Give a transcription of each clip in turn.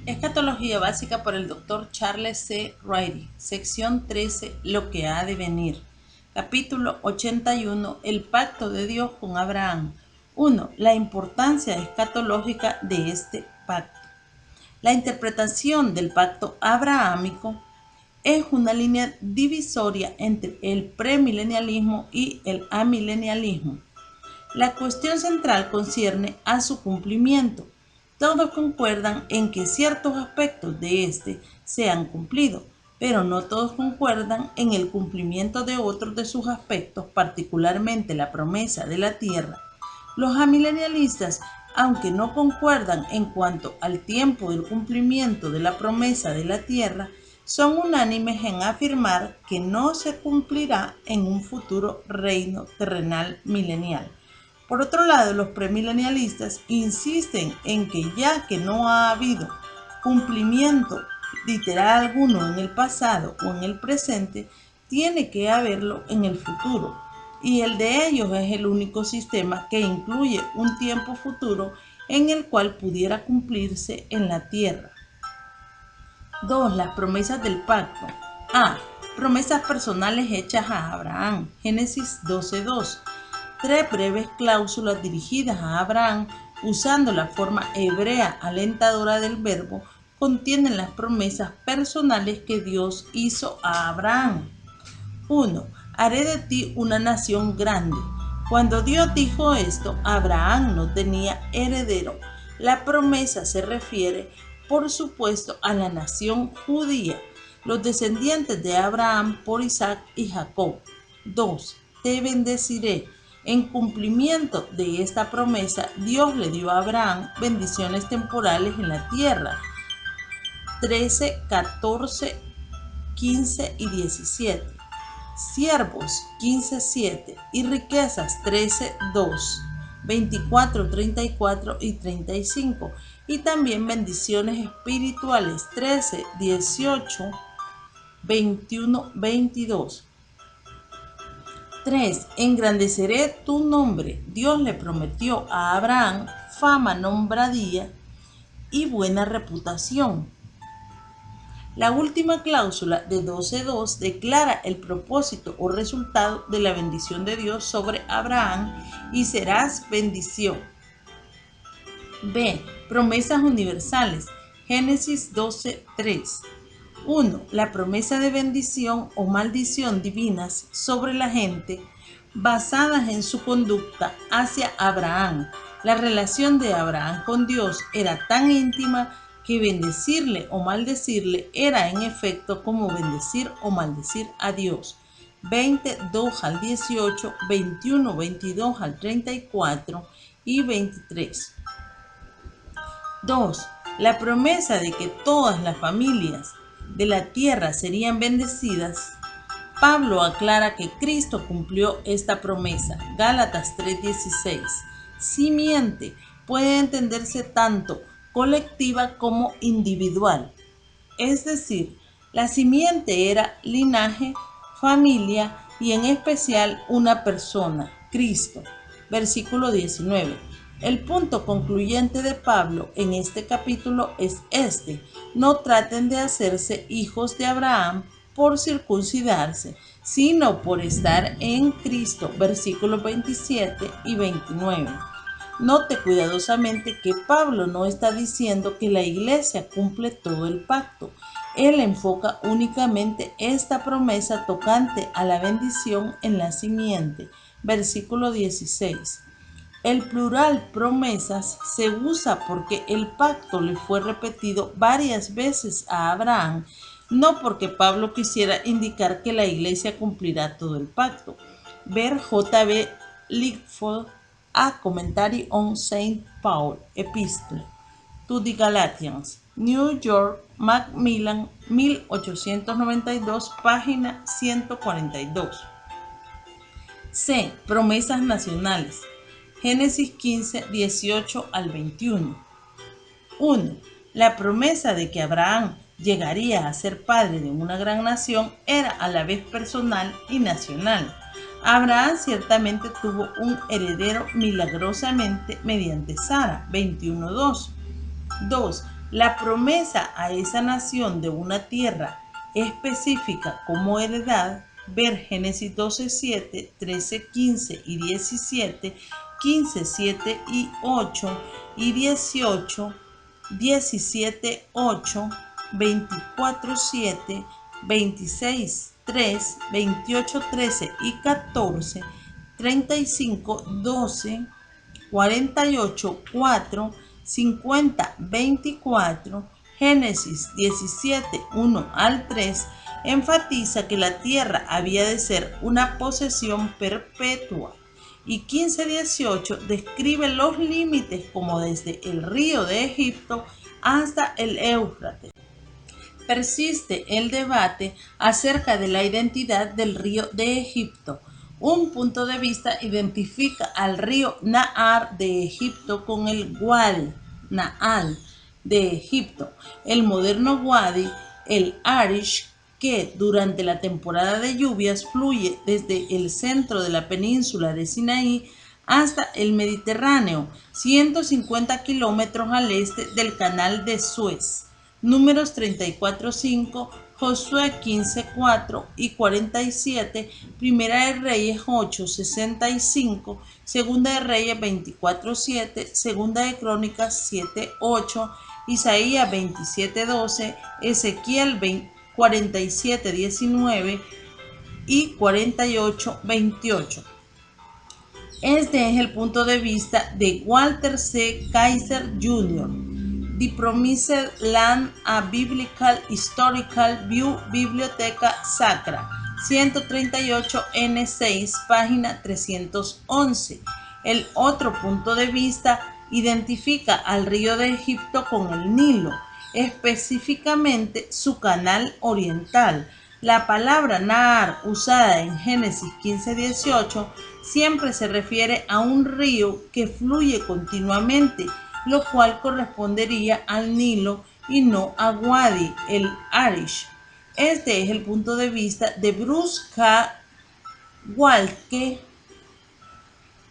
Escatología básica por el Dr. Charles C. Riley, sección 13, lo que ha de venir. Capítulo 81, el pacto de Dios con Abraham. 1. La importancia escatológica de este pacto. La interpretación del pacto abrahámico es una línea divisoria entre el premilenialismo y el amilenialismo. La cuestión central concierne a su cumplimiento. Todos concuerdan en que ciertos aspectos de este se han cumplido, pero no todos concuerdan en el cumplimiento de otros de sus aspectos, particularmente la promesa de la tierra. Los amilenialistas, aunque no concuerdan en cuanto al tiempo del cumplimiento de la promesa de la tierra, son unánimes en afirmar que no se cumplirá en un futuro reino terrenal milenial. Por otro lado, los premilenialistas insisten en que ya que no ha habido cumplimiento literal alguno en el pasado o en el presente, tiene que haberlo en el futuro. Y el de ellos es el único sistema que incluye un tiempo futuro en el cual pudiera cumplirse en la tierra. 2. Las promesas del pacto. A. Promesas personales hechas a Abraham. Génesis 12:2. Tres breves cláusulas dirigidas a Abraham usando la forma hebrea alentadora del verbo contienen las promesas personales que Dios hizo a Abraham. 1. Haré de ti una nación grande. Cuando Dios dijo esto, Abraham no tenía heredero. La promesa se refiere, por supuesto, a la nación judía, los descendientes de Abraham por Isaac y Jacob. 2. Te bendeciré. En cumplimiento de esta promesa, Dios le dio a Abraham bendiciones temporales en la tierra. 13, 14, 15 y 17. Siervos 15:7 y riquezas 13:2, 24, 34 y 35, y también bendiciones espirituales 13, 18, 21, 22. 3. Engrandeceré tu nombre. Dios le prometió a Abraham fama, nombradía y buena reputación. La última cláusula de 12.2 declara el propósito o resultado de la bendición de Dios sobre Abraham y serás bendición. B. Promesas universales. Génesis 12.3. 1. La promesa de bendición o maldición divinas sobre la gente basadas en su conducta hacia Abraham. La relación de Abraham con Dios era tan íntima que bendecirle o maldecirle era en efecto como bendecir o maldecir a Dios. 22 al 18, 21, 22 al 34 y 23. 2. La promesa de que todas las familias de la tierra serían bendecidas. Pablo aclara que Cristo cumplió esta promesa. Gálatas 3:16. Simiente puede entenderse tanto colectiva como individual. Es decir, la simiente era linaje, familia y en especial una persona, Cristo. Versículo 19. El punto concluyente de Pablo en este capítulo es este: no traten de hacerse hijos de Abraham por circuncidarse, sino por estar en Cristo. Versículos 27 y 29. Note cuidadosamente que Pablo no está diciendo que la iglesia cumple todo el pacto. Él enfoca únicamente esta promesa tocante a la bendición en la simiente. Versículo 16. El plural promesas se usa porque el pacto le fue repetido varias veces a Abraham, no porque Pablo quisiera indicar que la iglesia cumplirá todo el pacto. Ver J.B. Lightfoot a Commentary on St. Paul Epistle to the Galatians, New York, Macmillan, 1892, página 142. C. Promesas nacionales. Génesis 15, 18 al 21. 1. La promesa de que Abraham llegaría a ser padre de una gran nación era a la vez personal y nacional. Abraham ciertamente tuvo un heredero milagrosamente mediante Sara, 21:2. 2. La promesa a esa nación de una tierra específica como heredad. Ver Génesis 12:7, 13:15 y 17, 15:7 y 8 y 18, 17:8, 24:7, 26:3, 28:13 y 14, 35:12, 48:4, 50:24, Génesis 17:1 al 3, enfatiza que la tierra había de ser una posesión perpetua. Y 15:18 describe los límites como desde el río de Egipto hasta el Éufrates. Persiste el debate acerca de la identidad del río de Egipto. Un punto de vista identifica al río Nahar de Egipto con el Wadi Nahal de Egipto, el moderno Wadi el Arish, que durante la temporada de lluvias fluye desde el centro de la península de Sinaí hasta el Mediterráneo, 150 kilómetros al este del Canal de Suez. Números 34:5, Josué 15:4 y 47, Primera de Reyes 8:65, Segunda de Reyes 24:7, Segunda de Crónicas 7:8, Isaías 27:12, Ezequiel 47:19 y 48:28. Este es el punto de vista de Walter C. Kaiser Jr., The Promised Land, a Biblical Historical View, Biblioteca Sacra, 138 N6, página 311. El otro punto de vista identifica al río de Egipto con el Nilo, específicamente su canal oriental. La palabra Nahar, usada en Génesis 15:18, siempre se refiere a un río que fluye continuamente, lo cual correspondería al Nilo y no a Wadi el Arish. Este es el punto de vista de Bruce K. Waltke,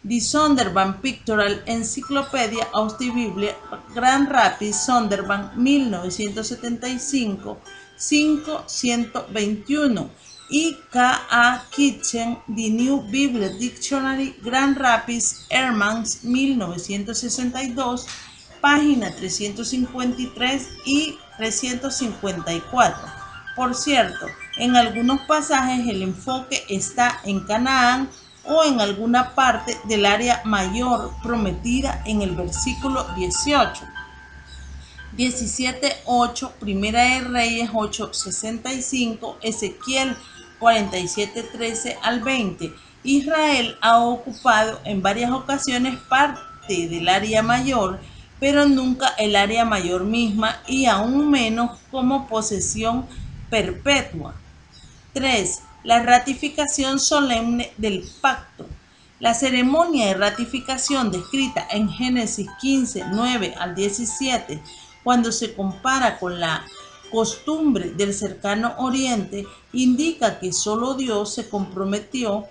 The Sonderbank Pictorial Encyclopedia of the Bible, Grand Rapids, Sonderbank, 1975, 521, y K. A. Kitchen, The New Bible Dictionary, Grand Rapids, Hermans, 1962, página 353 y 354. Por cierto, en algunos pasajes el enfoque está en Canaán o en alguna parte del área mayor prometida en el versículo 18. 17:8, Primera de Reyes 8:65, Ezequiel 47:13 al 20. Israel ha ocupado en varias ocasiones parte del área mayor, pero nunca el área mayor misma y aún menos como posesión perpetua. 3. La ratificación solemne del pacto. La ceremonia de ratificación descrita en Génesis 15:9 al 17, cuando se compara con la costumbre del cercano oriente, indica que solo Dios se comprometió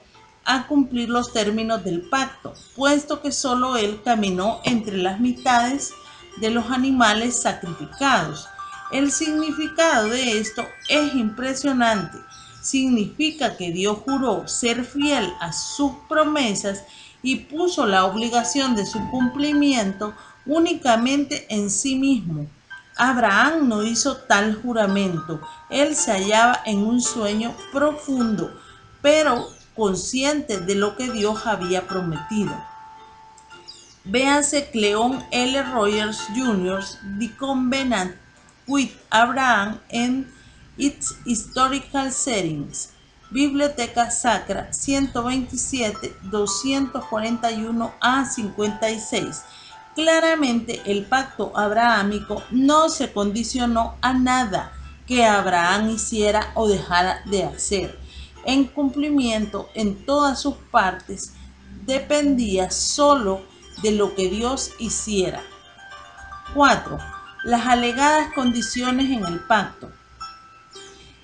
a cumplir los términos del pacto, puesto que solo Él caminó entre las mitades de los animales sacrificados. El significado de esto es impresionante. Significa que Dios juró ser fiel a sus promesas y puso la obligación de su cumplimiento únicamente en sí mismo. Abraham no hizo tal juramento. Él se hallaba en un sueño profundo, pero consciente de lo que Dios había prometido. Véase Cleon L. Rogers Jr., The Covenant with Abraham and its Historical Settings. Biblioteca Sacra, 127, 241 a 56. Claramente el pacto abrahámico no se condicionó a nada que Abraham hiciera o dejara de hacer. En cumplimiento en todas sus partes dependía solo de lo que Dios hiciera. 4. Las alegadas condiciones en el pacto.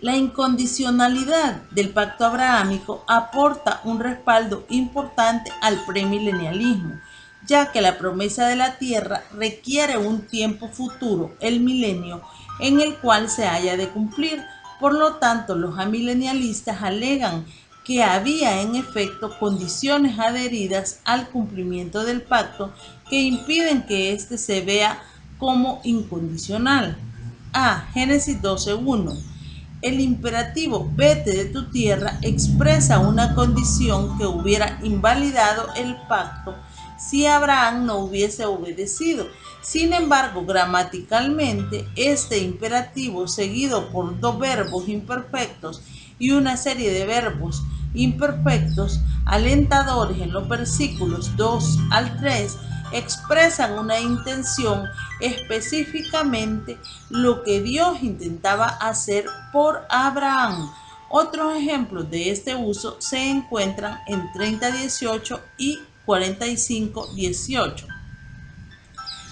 La incondicionalidad del pacto abrahámico aporta un respaldo importante al premilenialismo. ya que la promesa de la tierra requiere un tiempo futuro, el milenio, en el cual se haya de cumplir. Por lo tanto, los amilenialistas alegan que había en efecto condiciones adheridas al cumplimiento del pacto que impiden que éste se vea como incondicional. A. Génesis 12:1. El imperativo vete de tu tierra expresa una condición que hubiera invalidado el pacto si Abraham no hubiese obedecido. Sin embargo, gramaticalmente, este imperativo, seguido por dos verbos imperfectos y una serie de verbos imperfectos alentadores en los versículos 2 al 3, expresan una intención, específicamente lo que Dios intentaba hacer por Abraham. Otros ejemplos de este uso se encuentran en 30:18 y 45:18.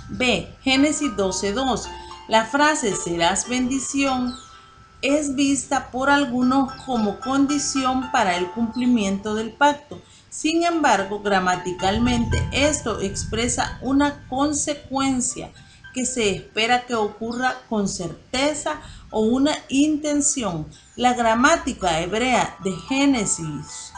B. Génesis 12:2. La frase serás bendición es vista por algunos como condición para el cumplimiento del pacto. Sin embargo, gramaticalmente esto expresa una consecuencia que se espera que ocurra con certeza o una intención. La gramática hebrea de Génesis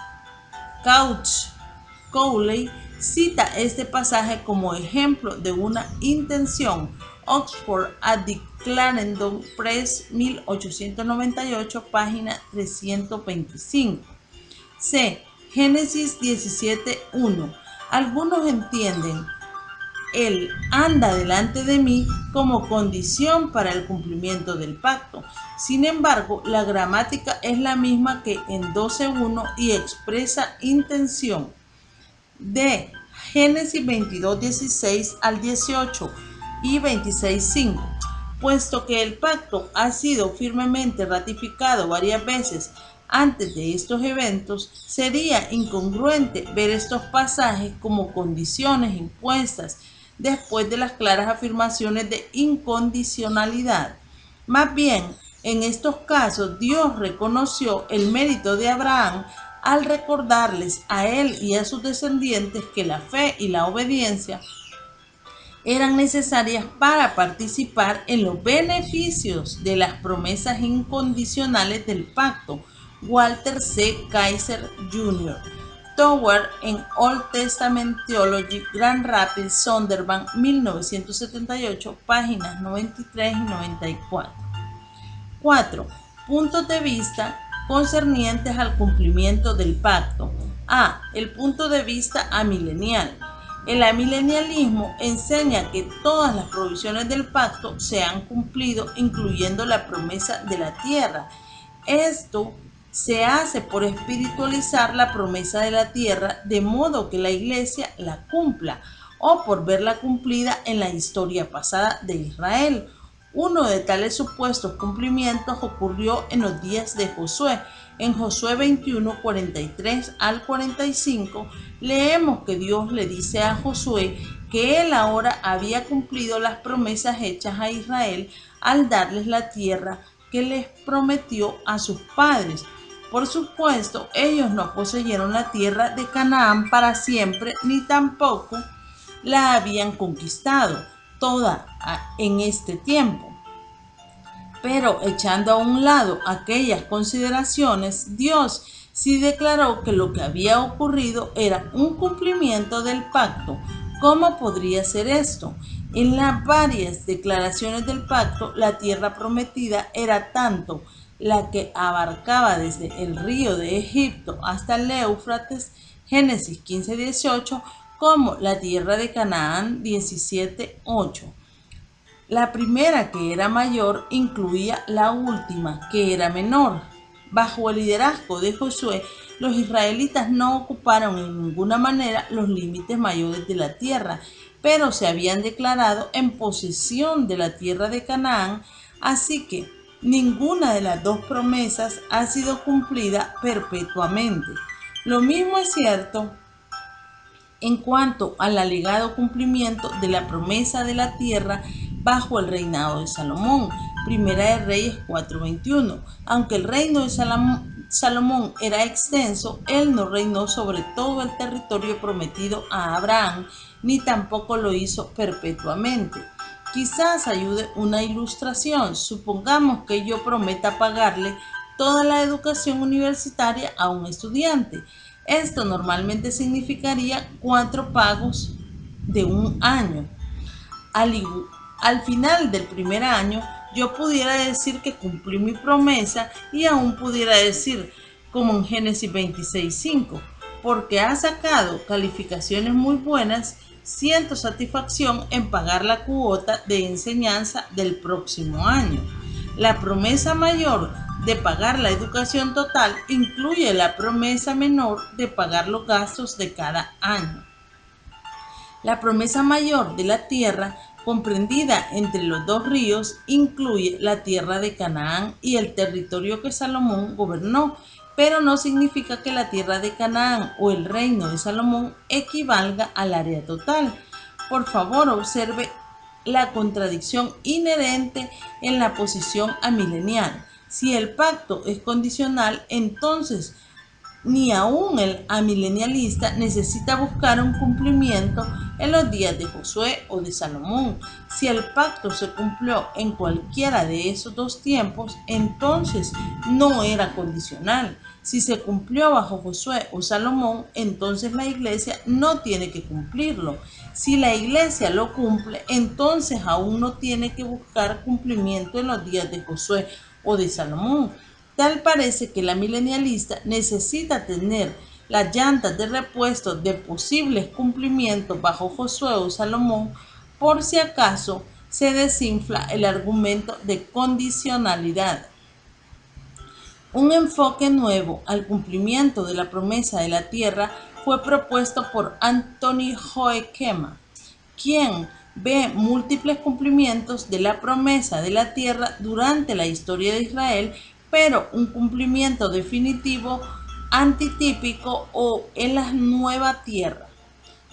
Cowley cita este pasaje como ejemplo de una intención. Oxford at the Clarendon Press, 1898, página 325. C. Génesis 17:1. Algunos entienden el anda delante de mí como condición para el cumplimiento del pacto. Sin embargo, la gramática es la misma que en 12:1 y expresa intención. De Génesis 22:16 al 18 y 26:5. Puesto que el pacto ha sido firmemente ratificado varias veces antes de estos eventos, sería incongruente ver estos pasajes como condiciones impuestas después de las claras afirmaciones de incondicionalidad. Más bien, en estos casos, Dios reconoció el mérito de Abraham al recordarles a él y a sus descendientes que la fe y la obediencia eran necesarias para participar en los beneficios de las promesas incondicionales del pacto. Walter C. Kaiser Jr. Tower en Old Testament Theology, Grand Rapids, Sonderban, 1978, páginas 93 y 94. 4. Puntos de vista concernientes al cumplimiento del pacto. A. El punto de vista amilenial. El amilenialismo enseña que todas las provisiones del pacto se han cumplido, incluyendo la promesa de la tierra. Esto se hace por espiritualizar la promesa de la tierra de modo que la iglesia la cumpla, o por verla cumplida en la historia pasada de Israel. Uno de tales supuestos cumplimientos ocurrió en los días de Josué. En Josué 21, 43 al 45, leemos que Dios le dice a Josué que él ahora había cumplido las promesas hechas a Israel al darles la tierra que les prometió a sus padres. Por supuesto, ellos no poseyeron la tierra de Canaán para siempre, ni tampoco la habían conquistado toda en este tiempo. Pero echando a un lado aquellas consideraciones, Dios sí declaró que lo que había ocurrido era un cumplimiento del pacto. ¿Cómo podría ser esto? En las varias declaraciones del pacto, la tierra prometida era tanto la que abarcaba desde el río de Egipto hasta el Éufrates, Génesis 15:18, como la tierra de Canaán, 17:8. La primera, que era mayor, incluía la última, que era menor. Bajo el liderazgo de Josué, los israelitas no ocuparon en ninguna manera los límites mayores de la tierra, pero se habían declarado en posesión de la tierra de Canaán, así que ninguna de las dos promesas ha sido cumplida perpetuamente. Lo mismo es cierto en cuanto al alegado cumplimiento de la promesa de la tierra bajo el reinado de Salomón. Primera de Reyes 4:21. Aunque el reino de Salomón era extenso, él no reinó sobre todo el territorio prometido a Abraham, ni tampoco lo hizo perpetuamente. Quizás ayude una ilustración. Supongamos que yo prometa pagarle toda la educación universitaria a un estudiante. Esto normalmente significaría 4 pagos de un año. Al, al final del primer año, yo pudiera decir que cumplí mi promesa y aún pudiera decir, como en Génesis 26:5, porque ha sacado calificaciones muy buenas, siento satisfacción en pagar la cuota de enseñanza del próximo año. La promesa mayor de pagar la educación total incluye la promesa menor de pagar los gastos de cada año. La promesa mayor de la tierra, comprendida entre los dos ríos, incluye la tierra de Canaán y el territorio que Salomón gobernó, pero no significa que la tierra de Canaán o el reino de Salomón equivalga al área total. Por favor, observe la contradicción inherente en la posición amilenial. Si el pacto es condicional, entonces ni aún el amilenialista necesita buscar un cumplimiento en los días de Josué o de Salomón. Si el pacto se cumplió en cualquiera de esos dos tiempos, entonces no era condicional. Si se cumplió bajo Josué o Salomón, entonces la iglesia no tiene que cumplirlo. Si la iglesia lo cumple, entonces aún no tiene que buscar cumplimiento en los días de Josué o de Salomón. Tal parece que la milenialista necesita tener las llantas de repuesto de posibles cumplimientos bajo Josué o Salomón por si acaso se desinfla el argumento de condicionalidad. Un enfoque nuevo al cumplimiento de la promesa de la tierra fue propuesto por Anthony Hoekema, quien ve múltiples cumplimientos de la promesa de la tierra durante la historia de Israel, pero un cumplimiento definitivo, antitípico o en la nueva tierra.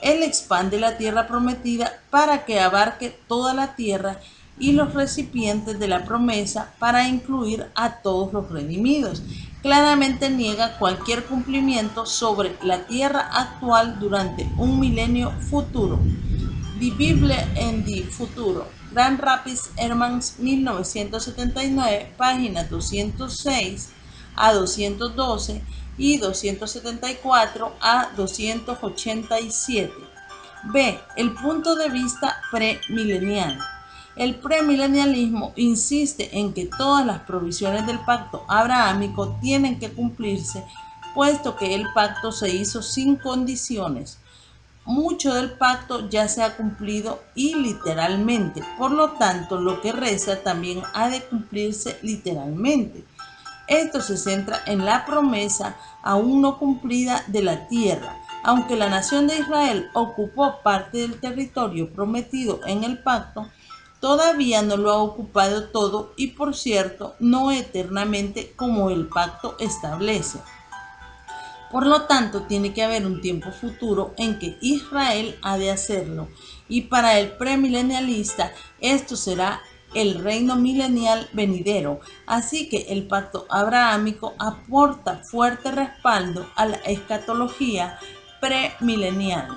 Él expande la tierra prometida para que abarque toda la tierra y los recipientes de la promesa para incluir a todos los redimidos. Claramente niega cualquier cumplimiento sobre la tierra actual durante un milenio futuro. The Bible en the Futuro. Grand Rapids Hermans 1979, páginas 206 a 212 y 274 a 287. B. El punto de vista premilenial. El premilenialismo insiste en que todas las provisiones del pacto abrahámico tienen que cumplirse, puesto que el pacto se hizo sin condiciones. Mucho del pacto ya se ha cumplido y literalmente, por lo tanto lo que reza también ha de cumplirse literalmente. Esto se centra en la promesa aún no cumplida de la tierra. Aunque la nación de Israel ocupó parte del territorio prometido en el pacto, todavía no lo ha ocupado todo y, por cierto, no eternamente como el pacto establece. Por lo tanto, tiene que haber un tiempo futuro en que Israel ha de hacerlo, y para el premilenialista esto será el reino milenial venidero. Así que el pacto abrahámico aporta fuerte respaldo a la escatología premilenial.